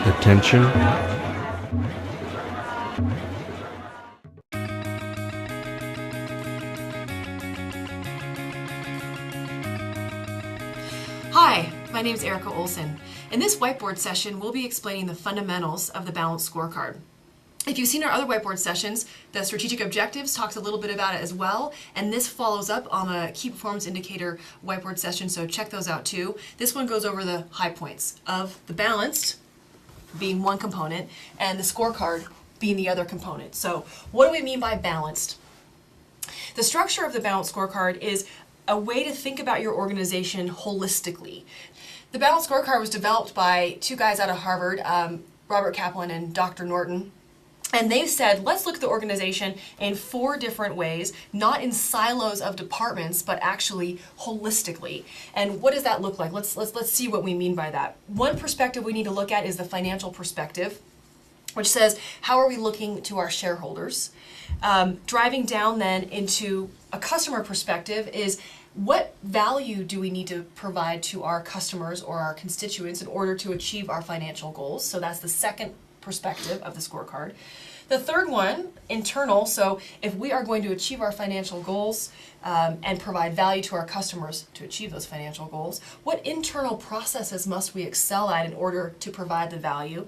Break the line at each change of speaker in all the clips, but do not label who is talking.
Attention.
Hi, my name is Erica Olson. In this whiteboard session, we'll be explaining the fundamentals of the balanced scorecard. If you've seen our other whiteboard sessions, the strategic objectives talks a little bit about it as well, and this follows up on the key performance indicator whiteboard session, so check those out too. This one goes over the high points of the balanced being one component and the scorecard being the other component. So what do we mean by balanced? The structure of the balanced scorecard is a way to think about your organization holistically. The balanced scorecard was developed by two guys out of Harvard, Robert Kaplan and Dr. Norton. And they've said, let's look at the organization in 4 different ways, not in silos of departments, but actually holistically. And what does that look like? Let's see what we mean by that. One perspective we need to look at is the financial perspective, which says, how are we looking to our shareholders? Driving down then into a customer perspective is, what value do we need to provide to our customers or our constituents in order to achieve our financial goals? So that's the second perspective of the scorecard. The third one, internal, so if we are going to achieve our financial goals and provide value to our customers to achieve those financial goals, what internal processes must we excel at in order to provide the value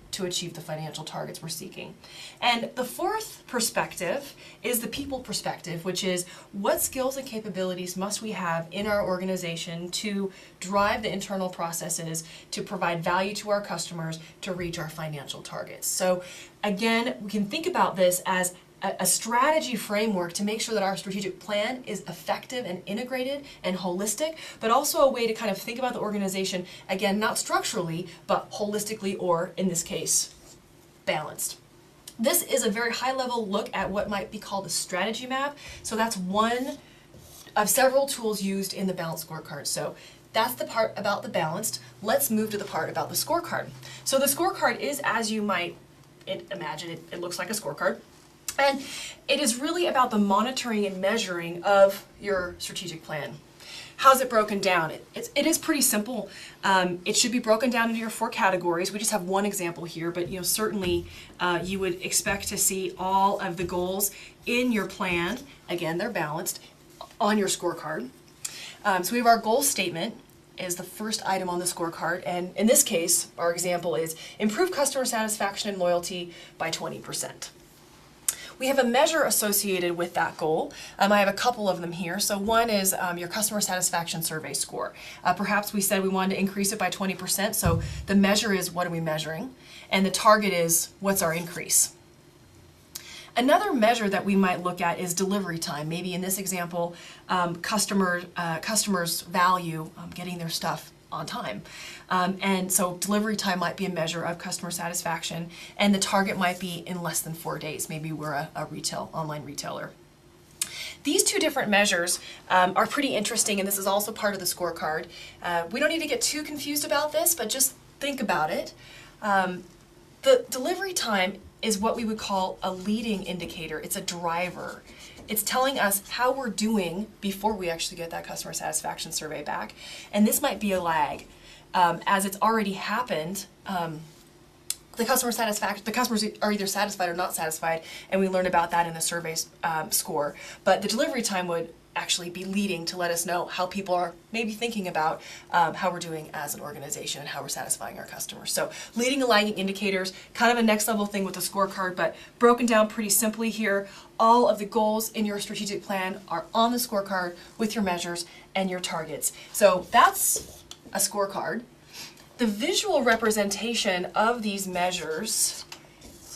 to achieve the financial targets we're seeking? And the fourth perspective is the people perspective, which is, what skills and capabilities must we have in our organization to drive the internal processes to provide value to our customers to reach our financial targets. So again, we can think about this as a strategy framework to make sure that our strategic plan is effective and integrated and holistic, but also a way to kind of think about the organization, again, not structurally, but holistically, or in this case, balanced. This is a very high-level look at what might be called a strategy map. So that's one of several tools used in the balanced scorecard. So that's the part about the balanced. Let's move to the part about the scorecard. So the scorecard is, as you might imagine, it looks like a scorecard. And it is really about the monitoring and measuring of your strategic plan. How's it broken down? It is pretty simple. It should be broken down into your 4 categories. We just have one example here, but certainly you would expect to see all of the goals in your plan. Again, they're balanced on your scorecard. So we have our goal statement is the first item on the scorecard, and in this case, our example is improve customer satisfaction and loyalty by 20%. We have a measure associated with that goal. I have a couple of them here. So one is your customer satisfaction survey score. Perhaps we said we wanted to increase it by 20%, so the measure is, what are we measuring? And the target is, what's our increase? Another measure that we might look at is delivery time. Maybe in this example, customers value getting their stuff on time. And so delivery time might be a measure of customer satisfaction, and the target might be in less than 4 days. Maybe we're a online retailer. These 2 different measures are pretty interesting, and this is also part of the scorecard. We don't need to get too confused about this, but just think about it. The delivery time is what we would call a leading indicator. It's a driver. It's telling us how we're doing before we actually get that customer satisfaction survey back. And this might be a lag. As it's already happened, the customers are either satisfied or not satisfied, and we learn about that in the survey score. But the delivery time would actually be leading to let us know how people are maybe thinking about how we're doing as an organization and how we're satisfying our customers. So leading and lagging indicators, kind of a next level thing with the scorecard, but broken down pretty simply here. All of the goals in your strategic plan are on the scorecard with your measures and your targets. So that's a scorecard. The visual representation of these measures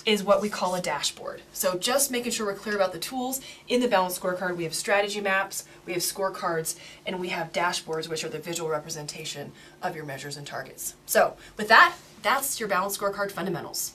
is what we call a dashboard. So just making sure we're clear about the tools. In the balanced scorecard, we have strategy maps, we have scorecards, and we have dashboards, which are the visual representation of your measures and targets. So with that, that's your balanced scorecard fundamentals.